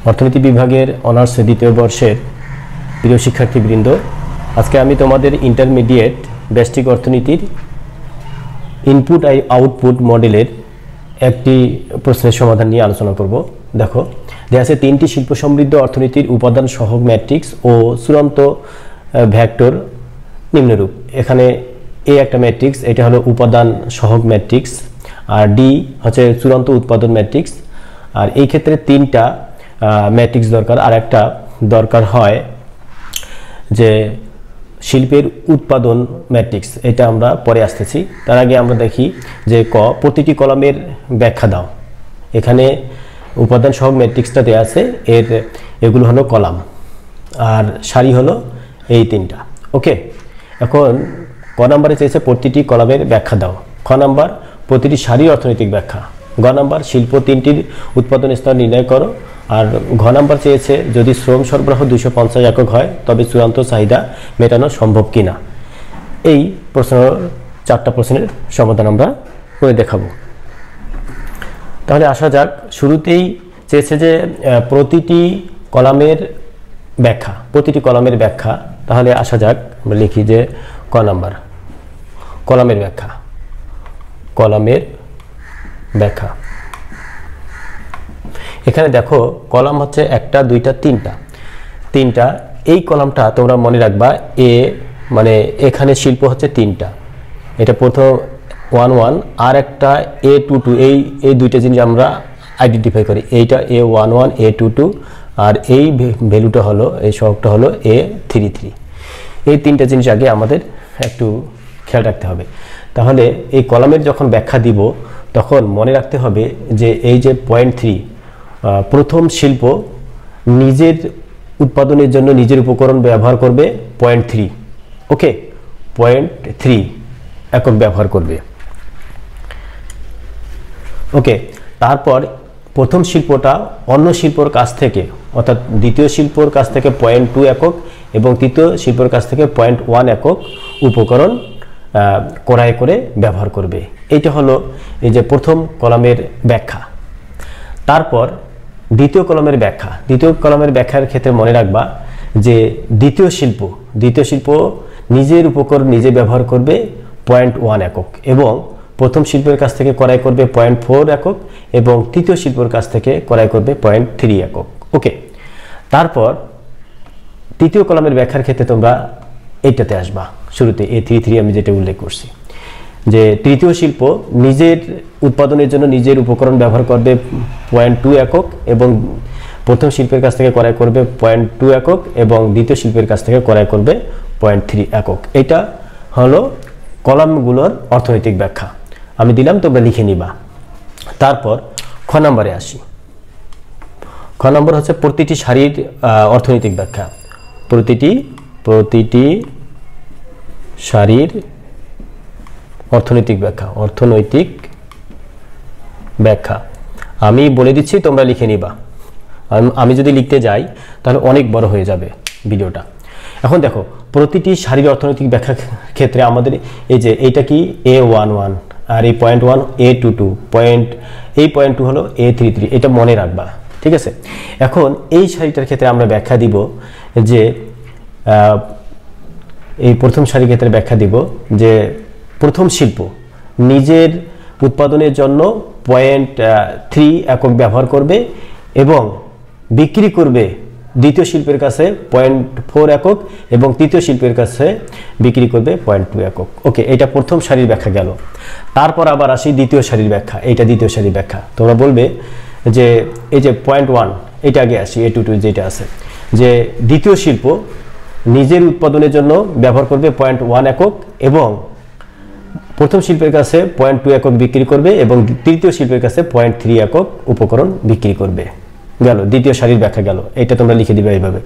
অর্থনীতি বিভাগের অনার্স দ্বিতীয় বর্ষের প্রিয় শিক্ষার্থীবৃন্দ, আজকে আমি তোমাদের ইন্টারমিডিয়েট ব্যষ্টিক অর্থনীতির ইনপুট আউটপুট মডেলের একটি প্রশ্নের সমাধান নিয়ে আলোচনা করব। দেখো, দেয়া আছে তিনটি শিল্প সমৃদ্ধ অর্থনীতির উপাদান সহগ ম্যাট্রিক্স ও চূড়ান্ত ভেক্টর নিম্নরূপ। এখানে এ একটা ম্যাট্রিক্স, এটা হলো উপাদান সহগ ম্যাট্রিক্স, আর ডি হচ্ছে চূড়ান্ত উৎপাদন ম্যাট্রিক্স। আর এই ক্ষেত্রে তিনটা ম্যাট্রিক্স দরকার, আর একটা দরকার হয় যে শিল্পের উৎপাদন ম্যাট্রিক্স, এটা আমরা পরে আসতেছি। তার আগে আমরা দেখি যে প্রতিটি কলামের ব্যাখ্যা দাও। এখানে উপাদান সহগ ম্যাট্রিক্সটা দেওয়া আছে, এগুলো হলো কলাম, আর সারি হলো এই তিনটা। ওকে, এখন ক নাম্বারে চেয়েছে প্রতিটি কলামের ব্যাখ্যা দাও। খ নাম্বার প্রতিটি সারির অর্থনৈতিক ব্যাখ্যা। গ নাম্বার শিল্প তিনটির উৎপাদন স্তর নির্ণয় করো। আর ঘ নাম্বার চেয়েছে যদি শ্রম সরবরাহ 250 একক হয় তবে চূড়ান্ত চাহিদা মেটানো সম্ভব কিনা। এই চারটা প্রশ্নের সমাধান আমরা করে দেখাবো। তাহলে আসা যাক, শুরুতেই চেয়েছে যে প্রতিটি কলামের ব্যাখ্যা। তাহলে আসা যাক, আমরা লিখি যে ক নাম্বার কলামের ব্যাখ্যা। এখানে দেখো কলাম হচ্ছে একটা, দুইটা, তিনটা। এই কলামটা তোমরা মনে রাখবা, মানে এখানে শিল্প হচ্ছে তিনটা, এটা প্রথম 1-1, আর একটা A22। এই দুইটা জিনিস আমরা আইডেন্টিফাই করি, এইটা A11, A22, আর এই ভ্যালুটা হলো, এই সহগটা হলো A33। এই তিনটা জিনিস আগে আমাদের একটু খেয়াল রাখতে হবে। তাহলে এই কলামের যখন ব্যাখ্যা দিব তখন মনে রাখতে হবে যে এই যে পয়েন্ট 3, প্রথম শিল্প নিজের উৎপাদনের জন্য নিজের উপকরণ ব্যবহার করবে 0.3। ওকে, 0.3 একক ব্যবহার করবে। ওকে, তারপর প্রথম শিল্পটা অন্য শিল্পর কাছ থেকে, অর্থাৎ দ্বিতীয় শিল্পর কাছ থেকে 0.2 একক এবং তৃতীয় শিল্পর কাছ থেকে 0.1 একক উপকরণ ক্রয় করে ব্যবহার করবে। এইটা হলো এই যে প্রথম কলামের ব্যাখ্যা। তারপর দ্বিতীয় কলামের ব্যাখ্যার ক্ষেত্রে মনে রাখবা যে দ্বিতীয় শিল্প নিজের উপকরণ নিজে ব্যবহার করবে 0.1 একক এবং প্রথম শিল্পের কাছ থেকে ক্রয় করবে 0.4 একক এবং তৃতীয় শিল্পের কাছ থেকে ক্রয় করবে 0.3 একক। ওকে, তারপর তৃতীয় কলামের ব্যাখ্যার ক্ষেত্রে তোমরা এইটাতে আসবা, শুরুতে A33 আমি যেটা উল্লেখ করছি, যে তৃতীয় শিল্প নিজের উৎপাদনের জন্য নিজের উপকরণ ব্যবহার করবে 0.2 একক এবং প্রথম শিল্পের কাছ থেকে ক্রয় করবে 0.2 একক এবং দ্বিতীয় শিল্পের কাছ থেকে ক্রয় করবে 0.3 একক। এটা হলো কলামগুলোর অর্থনৈতিক ব্যাখ্যা। আমি দিলাম, তোমরা লিখে নিবা। তারপর খ নম্বরে আসি। খ নম্বর হচ্ছে প্রতিটি সারির অর্থনৈতিক ব্যাখ্যা। প্রতিটি সারির অর্থনৈতিক ব্যাখ্যা আমি বলে দিচ্ছি, তোমরা লিখে নিবা। আমি যদি লিখতে যাই তাহলে অনেক বড় হয়ে যাবে ভিডিওটা। এখন দেখো, প্রতিটি সারির অর্থনৈতিক ব্যাখ্যার ক্ষেত্রে আমাদের এই যে এইটা কি A11, আর এই 0.1 A22, এই 0.2 হলো A33, এটা মনে রাখবা, ঠিক আছে। এখন এই সারিটার ক্ষেত্রে আমরা ব্যাখ্যা দিব যে এই প্রথম সারির ক্ষেত্রে ব্যাখ্যা দিব যে প্রথম শিল্প নিজের উৎপাদনের জন্য 0.3 একক ব্যবহার করবে এবং বিক্রি করবে দ্বিতীয় শিল্পের কাছে 0.4 একক এবং তৃতীয় শিল্পের কাছে বিক্রি করবে 0.2 একক। ওকে, এটা প্রথম সারির ব্যাখ্যা গেল। তারপর আবার আসি দ্বিতীয় সারির ব্যাখ্যা। এইটা দ্বিতীয় সারির ব্যাখ্যা। তোমরা বলবে যে এই যে 0.1, এটা আগে আসি, A22 যেটা আছে, যে দ্বিতীয় শিল্প নিজের উৎপাদনের জন্য ব্যবহার করবে 0.1 একক এবং প্রথম শিল্পের কাছে 0.2 একক বিক্রি করবে এবং তৃতীয় শিল্পের কাছে 0.3 একক উপকরণ বিক্রি করবে। গেল, দ্বিতীয় সারির ব্যাখ্যা গেল। এটা তোমরা লিখে দিবে এইভাবে।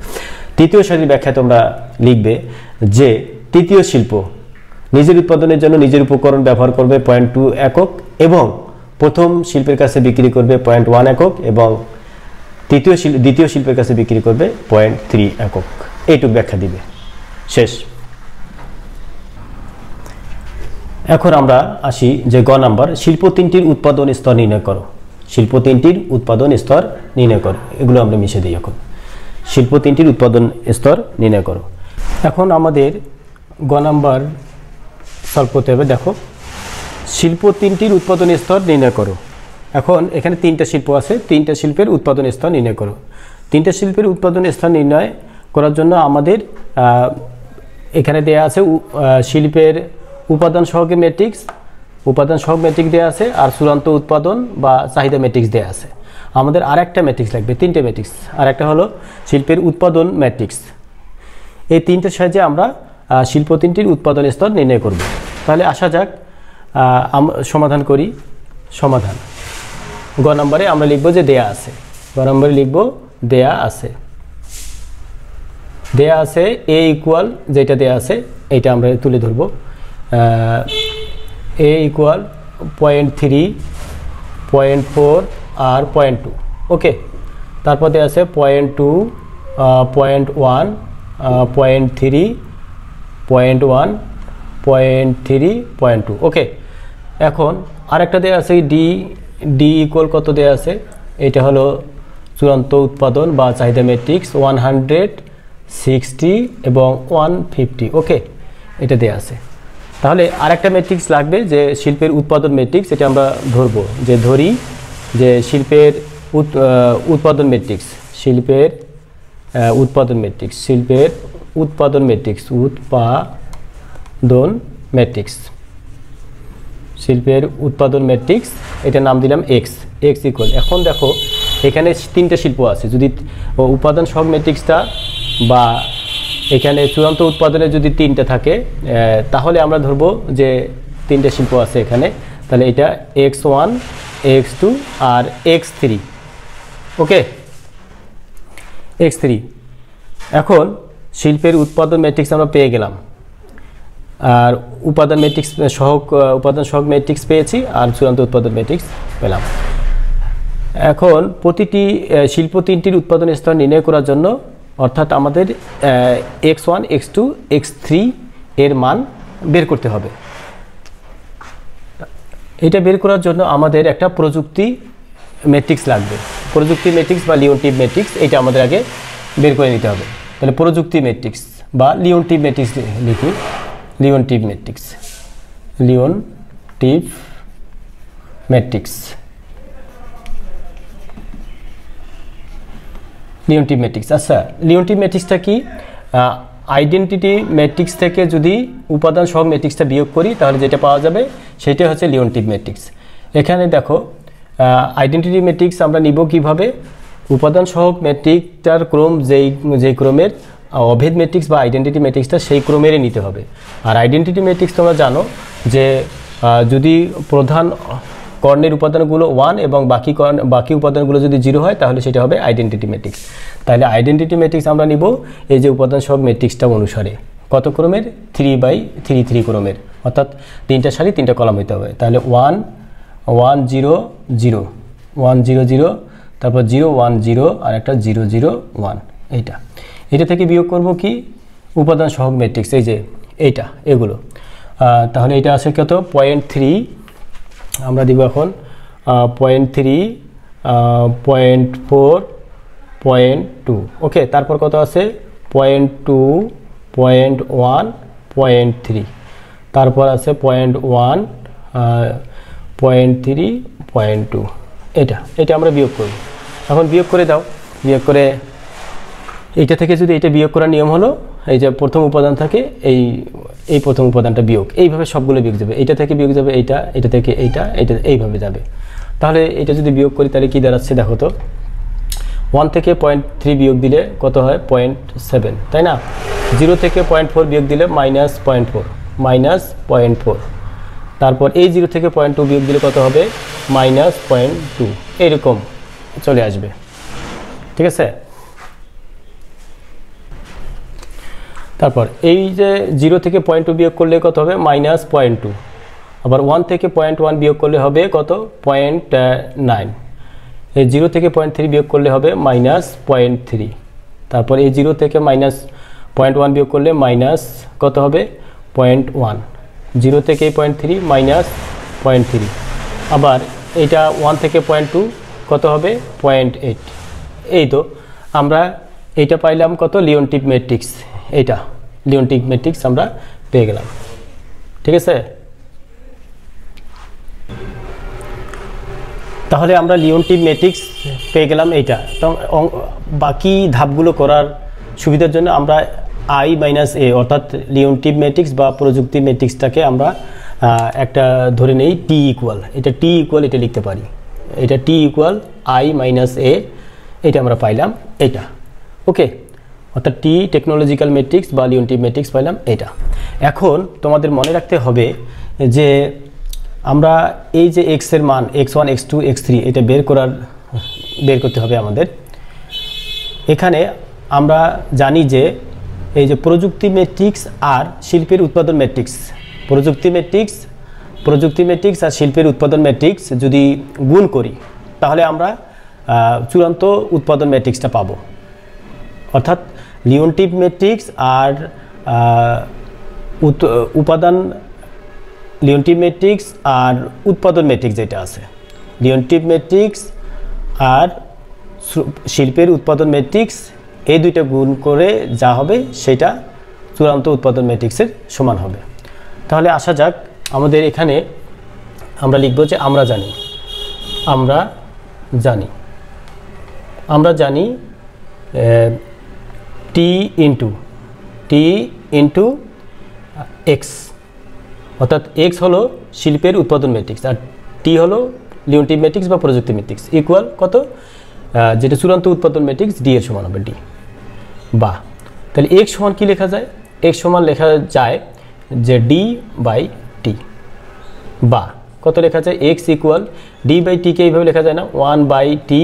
তৃতীয় সারির ব্যাখ্যা তোমরা লিখবে যে তৃতীয় শিল্প নিজের উৎপাদনের জন্য নিজের উপকরণ ব্যবহার করবে 0.2 একক এবং প্রথম শিল্পের কাছে বিক্রি করবে 0.1 একক এবং দ্বিতীয় শিল্পের কাছে বিক্রি করবে 0.3 একক। এইটুকু ব্যাখ্যা দিবে। শেষ। এখন আমরা আসি যে গ নাম্বার শিল্প তিনটির উৎপাদন স্তর নির্ণয় করো। শিল্প 3টির উৎপাদন স্তর নির্ণয় করো। এগুলো আমরা মিশে দিই এখন। শিল্প 3টির উৎপাদন স্তর নির্ণয় করো। এখন আমাদের গ নাম্বার সলভ করতে হবে। দেখো, শিল্প 3টির উৎপাদন স্তর নির্ণয় করো। এখন এখানে 3টা শিল্প আছে, 3টা শিল্পের উৎপাদন স্তর নির্ণয় করো। 3টা শিল্পের উৎপাদন স্তর নির্ণয় করার জন্য আমাদের এখানে দেয়া আছে শিল্পের উপাদান সহগের ম্যাট্রিক্স, উপাদান সহগ ম্যাট্রিক্স দেয়া আছে, আর চূড়ান্ত উৎপাদন বা চাহিদা ম্যাট্রিক্স দেয়া আছে। আমাদের আরেকটা ম্যাট্রিক্স লাগবে, 3টে ম্যাট্রিক্স। আরেকটা হলো শিল্পের উৎপাদন ম্যাট্রিক্স। এই 3টের সাহায্যে আমরা শিল্প 3টির উৎপাদন স্তর নির্ণয় করব। তাহলে আসা যাক, সমাধান করি। সমাধান গ নম্বরে আমরা লিখব যে দেয়া আছে। গ নম্বরে লিখব দেয়া আছে। দেয়া আছে এ ইকুয়াল, যেটা দেয়া আছে এইটা আমরা তুলে ধরব। এ ইকুয়াল 0.3, 0.4 আর 0.2। ওকে, তারপর দেয়া আছে 0.2, 0.1, 0.3, 0.1, 0.3, 0.2। ওকে, এখন আরেকটা দেয়া আছে ডি ইকুয়াল কত দেয়া আছে, এটা হলো চূড়ান্ত উৎপাদন বা চাহিদা ম্যাট্রিক্স 160 এবং 150। ওকে, এটা দেয়া আছে। তাহলে আরেকটা ম্যাট্রিক্স লাগবে যে শিল্পের উৎপাদন ম্যাট্রিক্স, এটা আমরা ধরবো। যে ধরি যে শিল্পের উৎপাদন ম্যাট্রিক্স, শিল্পের উৎপাদন ম্যাট্রিক্স, শিল্পের উৎপাদন ম্যাট্রিক্স, উৎপাদন ম্যাট্রিক্স, শিল্পের উৎপাদন ম্যাট্রিক্স, এটা নাম দিলাম এক্স ইকুয়াল। এখন দেখো এখানে 3টে শিল্প আছে, যদি উপাদান সহগ ম্যাট্রিক্সটা বা এখানে চূড়ান্ত উৎপাদনে যদি 3টে থাকে, তাহলে আমরা ধরবো যে 3টে শিল্প আছে এখানে। তাহলে এটা x1, x2 আর x3। ওকে, x3। এখন শিল্পের উৎপাদন ম্যাট্রিক্স আমরা পেয়ে গেলাম, আর উপাদান ম্যাট্রিক্স উপাদান সহগ ম্যাট্রিক্স পেয়েছি, আর চূড়ান্ত উৎপাদন ম্যাট্রিক্স পেলাম। এখন প্রতিটি শিল্প 3টির উৎপাদন স্তর নির্ণয় করার জন্য, অর্থাৎ আমাদের x1, x2, x3 এর মান বের করতে হবে। এটা বের করার জন্য আমাদের একটা প্রযুক্তি ম্যাট্রিক্স লাগবে। প্রযুক্তি ম্যাট্রিক্স বা লিওনটিভ ম্যাট্রিক্স, এটা আমাদের আগে বের করে নিতে হবে। তাহলে প্রযুক্তি ম্যাট্রিক্স বা লিওনটিভ ম্যাট্রিক্স লিখি। লিওনটিভ ম্যাট্রিক্স, লিওনটিভ ম্যাট্রিক্স, লিওনটিভ ম্যাট্রিক্স। আচ্ছা, লিওনটিভ ম্যাট্রিক্সটা কি? আইডেন্টিটি ম্যাট্রিক্স থেকে যদি উপাদান সহগ ম্যাট্রিক্সটা বিয়োগ করি, তাহলে যেটা পাওয়া যাবে সেটা হচ্ছে লিওনটিভ ম্যাট্রিক্স। এখানে দেখো আইডেন্টিটি ম্যাট্রিক্স আমরা নিব কিভাবে? উপাদান সহগ ম্যাট্রিক্সটার ক্রম যেই ক্রমের, অভেদ ম্যাট্রিক্স বা আইডেন্টিটি ম্যাট্রিক্সটা সেই ক্রমেরই নিতে হবে। আর আইডেন্টিটি ম্যাট্রিক্স তোমরা জানো যে যদি প্রধান কর্ণের উপাদানগুলো 1 এবং বাকি উপাদানগুলো যদি 0 হয়, তাহলে সেটা হবে আইডেন্টিটি ম্যাট্রিক্স। তাহলে আইডেন্টিটি ম্যাট্রিক্স আমরা নিব এই যে উপাদান সহগ ম্যাট্রিক্সটা অনুসারে। কত ক্রমের? 3/3 ক্রমের, অর্থাৎ 3টা সারি 3টা কলাম হইতে হবে। তাহলে 1 1 0 0 1 0 0, তারপর 0 1 0 আর একটা 0 0 1। এটা থেকে বিয়োগ করব কি? উপাদান সহগ ম্যাট্রিক্স, এই যে এগুলো। তাহলে এটা আছে কত? 0.3 আমরা দিব এখন 0.3, 0.4, 0.2। ওকে, তারপর কত আছে? 0.2, 0.1, 0.3, তারপর আছে 0.1, 0.3, 0.2। এটা আমরা বিয়োগ করব। এখন বিয়োগ করে দাও। বিয়োগ করে এইটা থেকে যদি এটা বিয়োগ করার নিয়ম হলো, এই যে প্রথম উপাদান থাকে এই প্রথম উপাদানটা বিয়োগ, এইভাবে সবগুলো বিয়োগ যাবে। এইটা থেকে বিয়োগ যাবে এটা থেকে এটা এইভাবে যাবে। তাহলে এটা যদি বিয়োগ করি তাহলে কি দাঁড়াচ্ছে দেখো তো। 1 থেকে 0.3 বিয়োগ দিলে কত হয়? 0.7, তাই না? 0 থেকে 0.4 বিয়োগ দিলে -0.4। তারপর এই 0 থেকে 0.2 বিয়োগ দিলে কত হবে? -0.2। এইরকম চলে আসবে, ঠিক আছে? তারপর এই যে 0 থেকে 0.2 বিয়োগ করলে কত হবে? -0.2। আবার 1 থেকে 0.1 বিয়োগ করলে হবে কত? 0.9। এই 0 থেকে 0.3 বিয়োগ করলে হবে -0.3। তারপর এই 0 থেকে -0.1 বিয়োগ করলে মাইনাস কত হবে? 0.1। 0 থেকে 0.3 -0.3। আবার এইটা 1 থেকে 0.2 কত হবে 0.8। এই তো আমরা এইটা পাইলাম কত লিওনটিভ ম্যাট্রিক্স, এইটা লিওনটিভ ম্যাট্রিক্স আমরা পেয়ে গেলাম। ঠিক আছে, তাহলে আমরা লিওনটিভ ম্যাট্রিক্স পেয়ে গেলাম এইটা। তো বাকি ধাপগুলো করার সুবিধার জন্য আমরা I মাইনাস এ অর্থাৎ লিওনটিভ ম্যাট্রিক্স বা প্রযুক্তি ম্যাট্রিক্সটাকে আমরা একটা ধরে নেই টি ইকুয়াল, এটা টি ইকুয়াল এটা লিখতে পারি, এটা টি ইকুয়াল I মাইনাস এ, এটা আমরা পাইলাম এটা। ওকে, অর্থাৎ টি টেকনোলজিক্যাল ম্যাট্রিক্স বা লিওনটিভ ম্যাট্রিক্স পাইলাম এটা। এখন তোমাদের মনে রাখতে হবে যে আমরা এই যে x এর মান x1 x2 x3 এটা বের করতে হবে আমাদের। এখানে আমরা জানি যে এই যে প্রযুক্তি ম্যাট্রিক্স আর শিল্পের উৎপাদন ম্যাট্রিক্স, প্রযুক্তি ম্যাট্রিক্স আর শিল্পের উৎপাদন ম্যাট্রিক্স যদি গুণ করি তাহলে আমরা চূড়ান্ত উৎপাদন ম্যাট্রিক্সটা পাবো। অর্থাৎ লিওনটিভ ম্যাট্রিক্স আর লিওনটিভ ম্যাট্রিক্স আর উৎপাদন ম্যাট্রিক্স যেটা আছে, লিওনটিভ ম্যাট্রিক্স আর শিল্পের উৎপাদন ম্যাট্রিক্স, এই দুইটা গুণ করে যা হবে সেটা চূড়ান্ত উৎপাদন ম্যাট্রিক্সের সমান হবে। তাহলে আসা যাক, আমাদের এখানে আমরা লিখব যে আমরা জানি টি ইন্টু এক্স, অর্থাৎ এক্স হলো শিল্পের উৎপাদন ম্যাট্রিক্স আর টি হলো লিওনটিভ ম্যাট্রিক্স বা প্রযুক্তি ম্যাট্রিক্স, ইকুয়াল কত, যেটা চূড়ান্ত উৎপাদন ম্যাট্রিক্স ডি এর সমান হবে ডি। বা তাহলে এক্স সমান কি লেখা যায়, এক্স সমান লেখা যায় যে ডি বাই টি। বা কত লেখা যায়, এক্স ইকুয়াল ডি বাই টিকে এইভাবে লেখা যায় না, 1 বাই টি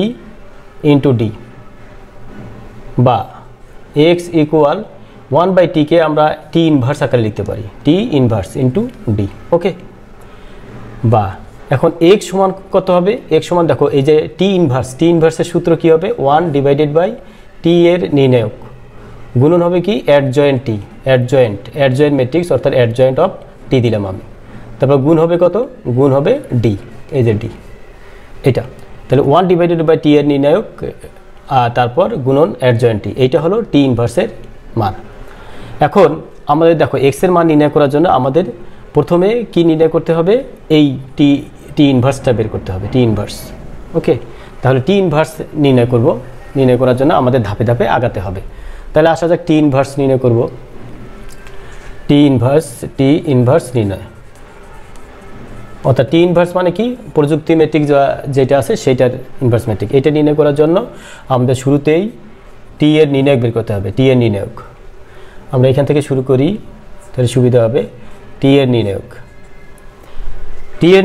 ইন্টু ডি। বা এক্স ইকুয়াল 1 বাই টিকে আমরা টি ইনভার্স আকারে লিখতে পারি, টি ইনভার্স ইন্টু ডি। ওকে, বা এখন এক্স সমান কত হবে, এক্স সমান দেখো এই যে টি ইনভার্সের সূত্র কি হবে, 1 ডিভাইডেড বাই টি এর নির্ণায়ক গুণন হবে কি অ্যাডজয়েন্ট টি, অ্যাডজয়েন্ট ম্যাট্রিক্স অর্থাৎ অ্যাডজয়েন্ট অফ টি দিলাম আমি, তারপর গুণ হবে কত, গুণ হবে ডি, এই যে ডি এটা। তাহলে 1 ডিভাইডেড বাই টি এর নির্ণায়ক আর তারপর গুণন অ্যাডজয়েন্ট টি, এইটা হলো টি ইনভার্সের মান। এখন আমাদের দেখো এক্স এর মান নির্ণয় করার জন্য আমাদের প্রথমে কি নির্ণয় করতে হবে, এই টি ইনভার্সটা বের করতে হবে, টি ইনভার্স। ওকে, তাহলে টি ইনভার্স নির্ণয় করার জন্য আমাদের ধাপে ধাপে আগাতে হবে। তাহলে আসা যাক টি ইনভার্স নির্ণয় করব, টি ইনভার্স নির্ণয়, অর্থাৎ টি ইনভার্স মানে কি প্রযুক্তি ম্যাট্রিক্স যেটা আছে সেটার ইনভার্স ম্যাট্রিক্স। এটা নির্ণয় করার জন্য আমাদের শুরুতেই টি এর নির্ণায়ক বের করতে হবে, টি এর নির্ণায়ক আমরা এখান থেকে শুরু করি তাহলে সুবিধা হবে। টি এর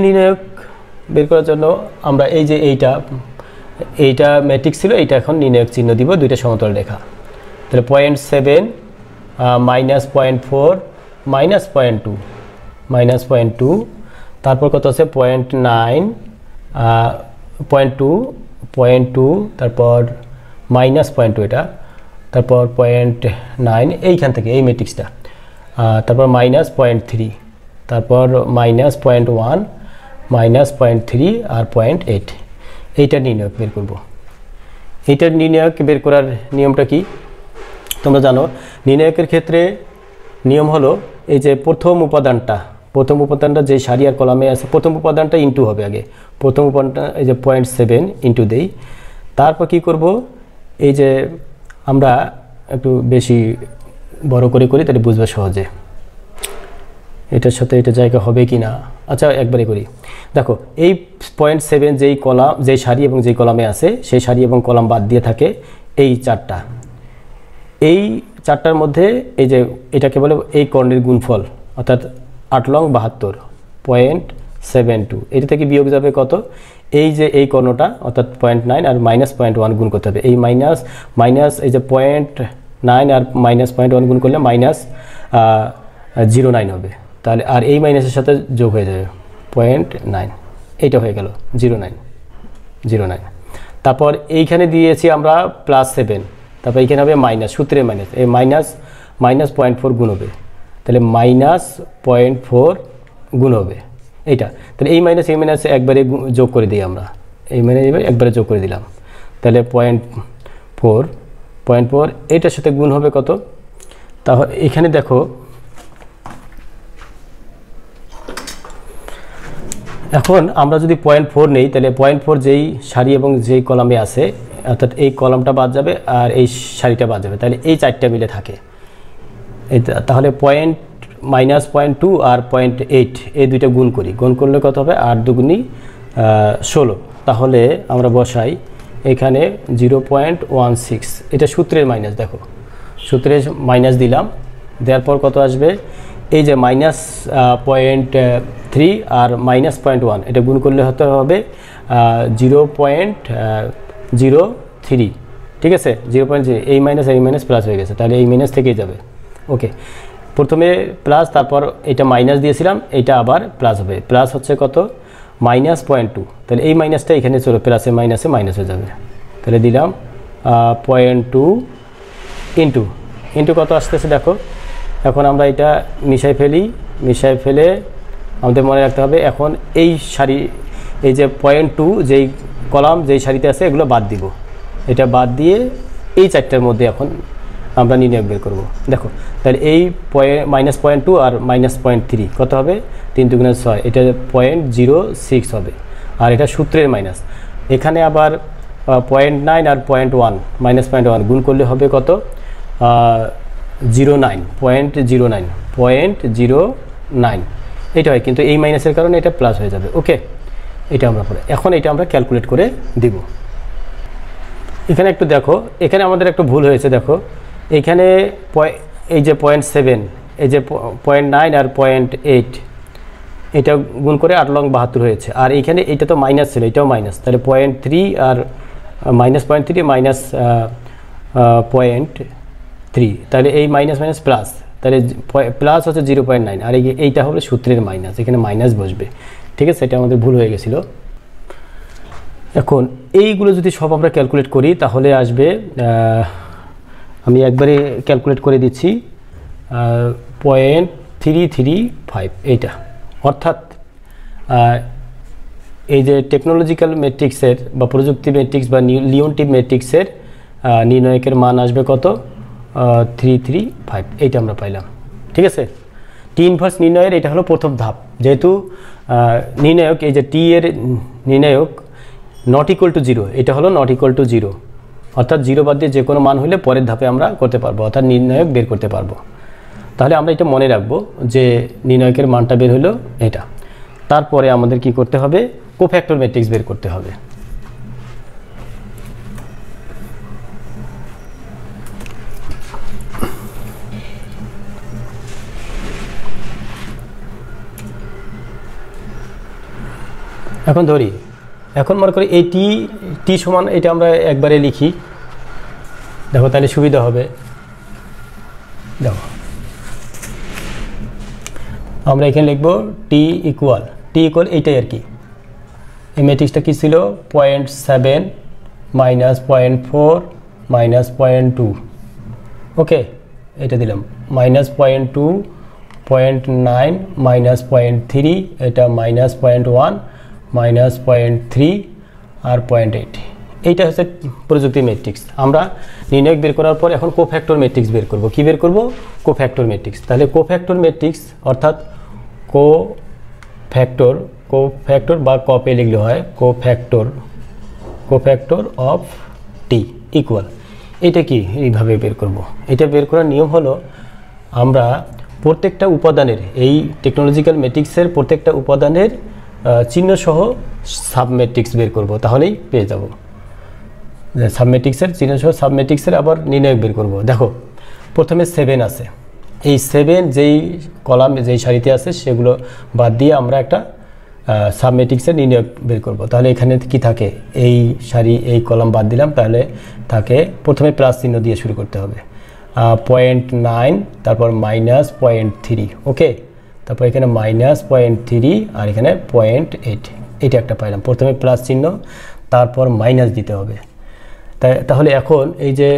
নির্ণায়ক বের করার জন্য আমরা এই যে এইটা ম্যাট্রিক্স ছিল, এইটা এখন নির্ণায়ক চিহ্ন দিব, দুইটা সমতল রেখা। তাহলে 0.7 মাইনাস 0.4 মাইনাস 0.2 তারপর কত আছে 0.9 0.2 তারপর মাইনাস 0.2 এটা, তারপর 0.9 এইখান থেকে এই ম্যাট্রিক্সটা, তারপর মাইনাস 0.3, তারপর মাইনাস 0.1 মাইনাস 0.3 আর 0.8। এইটা নির্ণায়ক বের করব। এইটার নির্ণায়ক বের করার নিয়মটা কি তোমরা জানো, নির্ণায়কের ক্ষেত্রে নিয়ম হলো এই যে প্রথম উপাদানটা যে সারি আর কলামে আছে, প্রথম উপাদানটা ইনটু হবে আগে, প্রথম উপাদানটা এই যে 0.7 ইনটু দেই, তারপর কি করব, এই যে আমরা একটু বেশি বড় করে করি তাহলে বুঝবে সহজে, এটার সাথে এটা জায়গা হবে কি না। আচ্ছা একবারে করি, দেখো এই 0.7 যেই সারি এবং যেই কলামে আছে সেই সারি এবং কলাম বাদ দিয়ে থাকে এই চারটার মধ্যে এই যে এটাকে বলে এই কর্ণের গুণফল, অর্থাৎ 8 লং 72.72, এটা থেকে বিয়োগ যাবে কত, এই যে এই কর্ণটা অর্থাৎ 0.9 আর মাইনাস 0.1 গুণ করতে হবে, এই মাইনাস এই যে 0.9 আর মাইনাস 0.1 গুণ করলে মাইনাস 0.9 হবে, তাহলে আর এই মাইনাসের সাথে যোগ হয়ে যাবে 0.9, এইটা হয়ে গেল 0.9। তারপর এইখানে দিয়েছি আমরা +7, তারপর এইখানে হবে মাইনাস, সূত্রে মাইনাস, এই মাইনাস 0.4 গুণ হবে, তাহলে -0.4 গুণ হবে এইটা। তাহলে এই মাইনাস একবারে যোগ করে দিই আমরা, এই মাইনাস একবারে যোগ করে দিলাম, তাহলে 0.4 এটার সাথে গুণ হবে কত? তাহলে এখানে দেখো এখন আমরা যদি 0.4 নেই, তাহলে 0.4 যেই সারি এবং যেই কলামে আছে, অর্থাৎ এই কলামটা বাদ যাবে আর এই সারিটা বাদ যাবে, তাহলে এই চারটা মিলে থাকে। তাহলে -0.2 আর 0.8 এই দুইটা গুণ করি, গুণ করলে কত হবে? 8 দুগুণী 16। তাহলে আমরা বসাই এখানে 0.16, এটা সূত্রের মাইনাস, দেখো সূত্রের মাইনাস দিলাম, দেওয়ার পর কত আসবে? এই যে -0.3 আর -0.1 এটা গুণ করলে হতে হবে 0.03, ঠিক আছে? 0.0, এই মাইনাস প্লাস হয়ে গেছে, তাহলে এই মাইনাস থেকেই যাবে। ওকে, প্রথমে প্লাস, তারপর এটা মাইনাস দিয়েছিলাম, এটা আবার প্লাস হবে, প্লাস হচ্ছে কত? -0.2, তাহলে এই মাইনাসটা এখানে চলো, প্লাসে মাইনাসে মাইনাস হয়ে যাবে, তাহলে দিলাম 0.2 ইন্টু কত আসতেছে দেখো। এখন আমরা এটা মিশাই ফেলে আমাদের মনে রাখতে হবে, এখন এই সারি, এই যে 0.2 যেই কলাম যেই সারিতে আছে এগুলো বাদ দিব, এটা বাদ দিয়ে এই চারটার মধ্যে এখন আমরা নির্ণয় বের করব। দেখো তাহলে এই -0.2 আর -0.3 কত হবে? 3 দুগুণে 6, এটা 0.06 হবে, আর এটা সূত্রের মাইনাস। এখানে আবার 0.9 আর 0.1 গুণ করলে হবে কত? 0.09 এটা হয়, কিন্তু এই মাইনাসের কারণে এটা প্লাস হয়ে যাবে। ওকে, এটা আমরা পরে, এখন এটা আমরা ক্যালকুলেট করে দিব। এখানে একটু দেখো, এখানে আমাদের একটু ভুল হয়েছে, দেখো এখানে এই যে 0.7, এই যে 0.9 আর 0.8 এটা গুণ করে 8 লং 72 হয়েছে, আর এইখানে এটা তো মাইনাস ছিল, এটাও মাইনাস, তাহলে 0.3 আর -0.3 -0.3, তাহলে এই মাইনাস প্লাস, তাহলে প্লাস হচ্ছে 0.9, আর এইটা হবে সূত্রের মাইনাস, এখানে মাইনাস বসবে, ঠিক আছে? এটা আমাদের ভুল হয়ে গেছিলো। এখন এইগুলো যদি সব আমরা ক্যালকুলেট করি তাহলে আসবে, আমি একবারে ক্যালকুলেট করে দিচ্ছি, 0.335 এইটা। অর্থাৎ এই যে টেকনোলজিক্যাল ম্যাট্রিক্সের বা প্রযুক্তি ম্যাট্রিক্স বা লিওনটিভ ম্যাট্রিক্সের নির্ণায়কের মান আসবে কত? 335, এইটা আমরা পাইলাম, ঠিক আছে? টি ইনভার্স নির্ণয়ের এটা হলো প্রথম ধাপ, যেহেতু নির্ণায়ক, এই যে টি এর নির্ণায়ক নট ইকুয়াল টু 0, এটা হলো নট ইকুয়াল টু 0, অর্থাৎ 0 বাদ দিয়ে যে কোনো মান হলে পরের ধাপে আমরা করতে পারবো, অর্থাৎ নির্ণায়ক বের করতে পারবো। তাহলে আমরা এটা মনে রাখবো যে নির্ণায়কের মানটা বের হলো এটা। তারপরে আমাদের কি করতে হবে? কোফ্যাক্টর ম্যাট্রিক্স বের করতে হবে। এখন ধরি, এখন মনে করি এই টি সমান, এটা আমরা একবারে লিখি, দেখো তাহলে সুবিধা হবে। দেখো আমরা এখানে লিখবো টি ইকুয়াল এইটাই আর কি। এই ম্যাট্রিক্সটা কি ছিল? 0.7 -0.4 -0.2, ওকে, এটা দিলাম, -0.2 0.9 -0.3, এটা -0.1 -0.3 আর 0.8, এইটা হচ্ছে প্রযুক্তি ম্যাট্রিক্স। আমরা নির্ণায়ক বের করার পর এখন কোফ্যাক্টর ম্যাট্রিক্স বের করব। কি বের করব? Cofactor matrix. তাহলে কোফ্যাক্টর ম্যাট্রিক্স অর্থাৎ কোফ্যাক্টর বা কপে লিখলে হয় কোফ্যাক্টর অফ টি ইকুয়াল, এটা কি এইভাবে বের করব। এটা বের করার নিয়ম হলো, আমরা প্রত্যেকটা উপাদানের, এই টেকনোলজিক্যাল ম্যাট্রিক্সের প্রত্যেকটা উপাদানের চিহ্ন সহ সাবম্যাট্রিক্স বের করব, তাহলেই পেয়ে যাব। সাবম্যাট্রিক্সের চিহ্ন সহ সাবম্যাট্রিক্সের আবার নির্ণায়ক বের করব। দেখো প্রথমে 7 আছে, এই 7 যেই কলাম যেই সারিতে আছে সেগুলো বাদ দিয়ে আমরা একটা সাবম্যাট্রিক্সের নির্ণায়ক বের করব। তাহলে এখানে কি থাকে? এই সারি এই কলাম বাদ দিলাম, তাহলে থাকে প্রথমে প্লাস চিহ্ন দিয়ে শুরু করতে হবে, 0.9, তারপর -0.3, ওকে, তারপর এখানে -0.3 আর এখানে 0.8, এটা একটা পাইলাম। প্রথমে প্লাস চিহ্ন, তারপর মাইনাস দিতে হবে। তাহলে এখন এই যে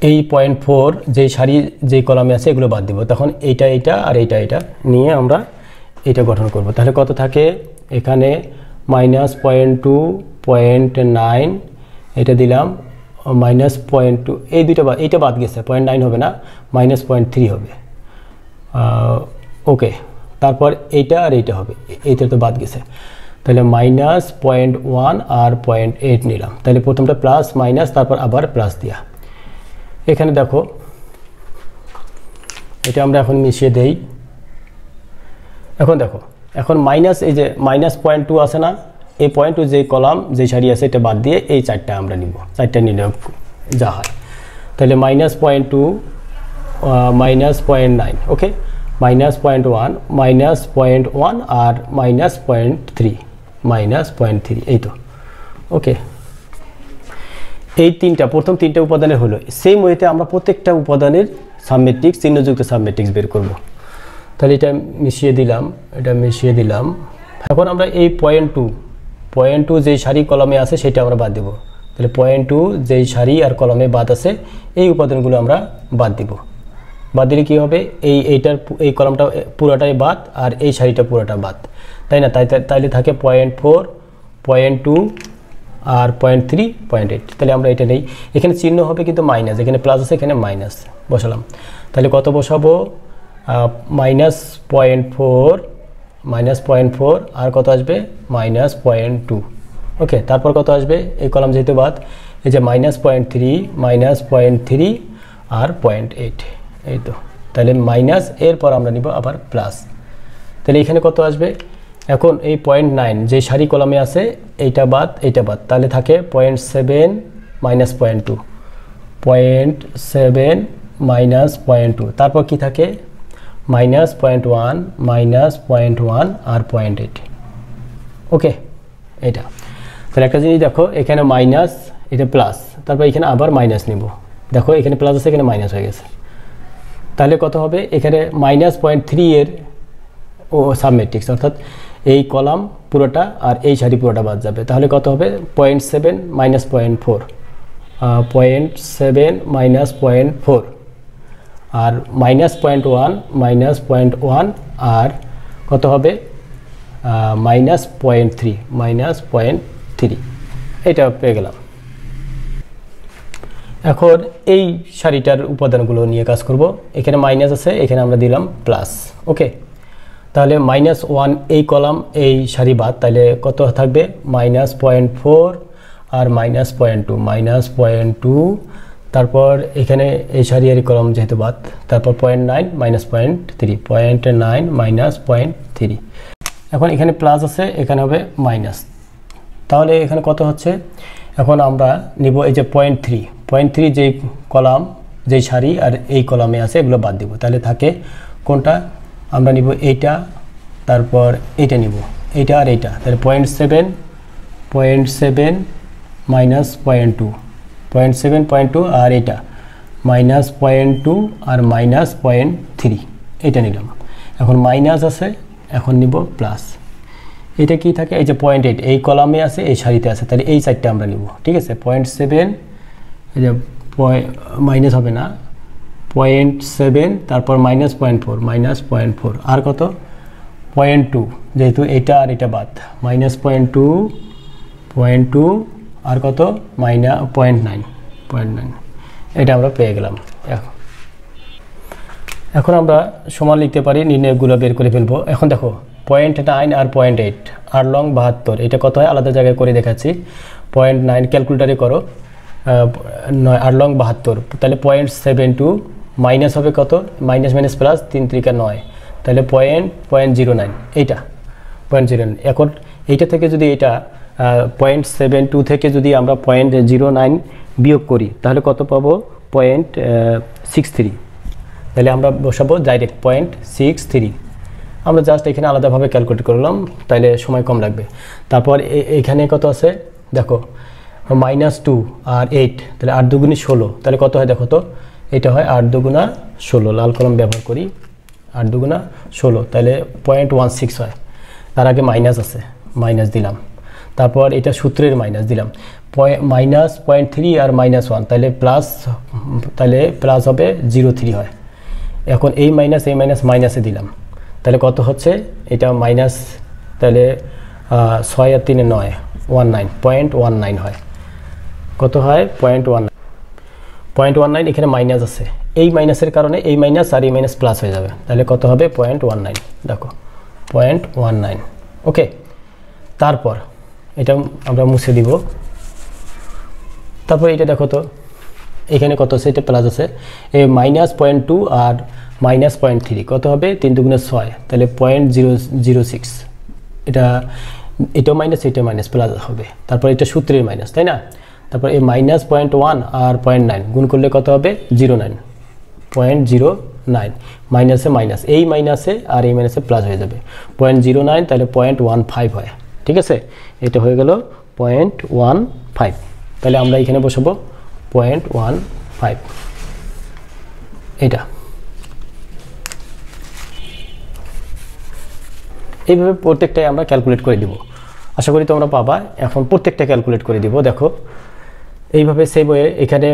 এই 0.4 যেই সারি যেই কলামে আছে এগুলো বাদ দিব, তখন এইটা আর এইটা নিয়ে আমরা এটা গঠন করব। তাহলে কত থাকে এখানে -0.2.9 এটা দিলাম -0.2 এই দুইটা বাদ, এইটা বাদ গেছে 0.9 হবে না -0.3 হবে। ওকে, তারপর এইটা আর এইটা হবে, এইটা তো বাদ গেছে, তাহলে -0.1 আর 0.8 নিলাম। তাহলে প্রথমটা প্লাস মাইনাস তারপর আবার প্লাস দিয়া। এখানে দেখো এটা আমরা এখন মিশিয়ে দেই। এখন দেখো এখন মাইনাস এই যে -0.2 আছে না, এই 0.2 যে কলাম যে সারি আছে এটা বাদ দিয়ে এই চারটা আমরা নিব, চারটা নিলে যা হয়। তাহলে -0.2 -0.9 ওকে, -0.1 -0.1 আর -0.3 এই তো ওকে। এই তিনটা প্রথম তিনটা উপাদানের হলো। সেম ওয়েতে আমরা প্রত্যেকটা উপাদানের সাবমেট্রিক্স চিহ্নযুক্ত সাবমেট্রিক্স বের করব। তাহলে এটা মিশিয়ে দিলাম, এটা মিশিয়ে দিলাম। এখন আমরা এই 0.2 যেই সারি কলমে আছে সেটা আমরা বাদ দেব। তাহলে 0.2 যেই সারি আর কলমে বাদ আছে এই উপাদানগুলো আমরা বাদ দিব। বাদ দিলে কী হবে, এইটার এই কলমটা পুরোটাই বাদ আর এই সারিটা পুরোটা বাদ, তাই না? তাইলে থাকে 0.4 0.2 আর 0.3 0.8। তাহলে আমরা এটা নেই, এখানে চিহ্ন হবে কিন্তু মাইনাস, এখানে প্লাস আছে এখানে মাইনাস বসালাম। তাহলে কত বসাবো, -0.4 আর কত আসবে -0.2 ওকে। তারপর কত আসবে, এই কলাম যেহেতু বাদ, এই যে -0.3 আর 0.8 এই তো। তাহলে মাইনাস, এরপর আমরা নিব আবার প্লাস। তাহলে এখানে কত আসবে, এখন এই 0.9 যে সারি কলামে আছে এইটা বাদ এইটা বাদ, তাহলে থাকে 0.7 -0.2 0.7 -0.2, তারপর কি থাকে -0.1 -0.1 আর 0.8 ওকে এটা। তাহলে একটা জিনিস দেখো, এখানে মাইনাস এটা প্লাস, তারপর এখানে আবার মাইনাস নিব, দেখো এখানে প্লাস আছে এখানে মাইনাস হয়ে গেছে। তাহলে কত হবে, এখানে -0.3 এর সাবমেট্রিক্স, অর্থাৎ এই কলাম পুরোটা আর এই সারি পুরোটা বাদ যাবে। তাহলে কত হবে 0.7 -0.4 0.7 -0.4 আর -0.1 আর কত হবে -0.3 এটা পেয়ে গেলাম। এখন এই সারিটার উপাদানগুলো নিয়ে কাজ করব। এখানে মাইনাস আছে, এখানে আমরা দিলাম প্লাস ওকে। তাহলে -1 এই কলাম এই সারি বাদ, তাহলে কত থাকবে -0.4 আর -0.2 তারপর এখানে এই সারি আর কলাম যেহেতু বাদ, তারপর 0.9 -0.3 এখন এখানে প্লাস আছে এখানে হবে মাইনাস, তাহলে এখানে কত হচ্ছে, এখন আমরা নিব এই যে 0.3 যেই কলাম যেই সারি আর এই কলামে আছে এগুলো বাদ দিব। তাহলে থাকে কোনটা, আমরা নিব এইটা, তারপর এইটা নিব, এইটা আর এইটা। তাহলে 0.7 -0.2 আর এইটা -0.2 আর -0.3 এটা নিলাম। এখন মাইনাস আছে, এখন নিব প্লাস। এটা কি থাকে, এই যে 0.8 এই কলামে আছে এই সারিতে আছে, তাহলে এই সাইডটা আমরা নিব, ঠিক আছে। 0.7 এই যে মাইনাস হবে না 0.7 তারপর -0.4 আর কত 0.2, যেহেতু এটা আর এটা বাদ, -0.2 আর কত -0.9 এটা আমরা পেয়ে গেলাম। এখন আমরা সমান লিখতে পারি, নির্ণয়গুলো বের করে ফেলবো। এখন দেখো 0.9 আর 0.8 আর লং 72, এটা কত হয় আলাদা জায়গায় করে দেখাচ্ছি। 0.9 ক্যালকুলেটারে করো, 9 আর লং 72, তাহলে 0.72 মাইনাস হবে কত, মাইনাস প্লাস 3 × 9, তাহলে 0.09 এইটা 0.09। এখন এইটা থেকে যদি এটা 0.72 থেকে যদি আমরা 0.09 বিয়োগ করি তাহলে কত পাবো 0.63, তাহলে আমরা বসাবো ডাইরেক্ট 0.63। আমরা জাস্ট এখানে আলাদাভাবে ক্যালকুলেট করলাম, তাহলে সময় কম লাগবে। তারপর এখানে কত আছে দেখো -2 আর 8, তাহলে 8 দুগুণে 16, তাহলে কত হয় দেখো তো, এটা হয় 8 দুগুণা 16, লাল কলম ব্যবহার করি, 8 দুগুণা 16, তাহলে 0.16 হয়। তার আগে মাইনাস আছে, মাইনাস দিলাম, তারপর এটা সূত্রের মাইনাস দিলাম, -0.3 আর -1, তাহলে প্লাস হবে 0.3 হয়। এখন এই মাইনাস মাইনাসে দিলাম, তাহলে কত হচ্ছে এটা মাইনাস, তাহলে 6 আর 3 9, 0.19 হয়। কত হয় 0.19 এখানে মাইনাস আছে, এই মাইনাসের কারণে এই মাইনাস আর এই মাইনাস প্লাস হয়ে যাবে, তাহলে কত হবে 0.19, দেখো 0.19। ওকে, তারপর এটা আমরা মুছে দিব। তারপর এটা দেখো তো এখানে কত আছে, এটা প্লাস আছে, এই -0.2 আর -0.3 কত হবে 3 দুগুণে 6, তাহলে 0.006। এটাও মাইনাস এটা মাইনাস প্লাস হবে, তারপর এটা সূত্রের মাইনাস, তাই না? তারপর এই -0.1 আর 0.9 গুণ করলে কত হবে 0.09 মাইনাসে মাইনাস, এই মাইনাসে আর এই মাইনাসে প্লাস হয়ে যাবে 0.09, তাহলে 0.15 হয়। ঠিক আছে, এটা হয়ে গেল 0.15। তাহলে আমরা এখানে বসাবো 0.15, এটা এইভাবে প্রত্যেকটাই আমরা ক্যালকুলেট করে দিব। আশা করি তোমরা পাবা। এখন প্রত্যেকটা ক্যালকুলেট করে দিব। দেখো এইভাবে সেম ওয়ে এখানে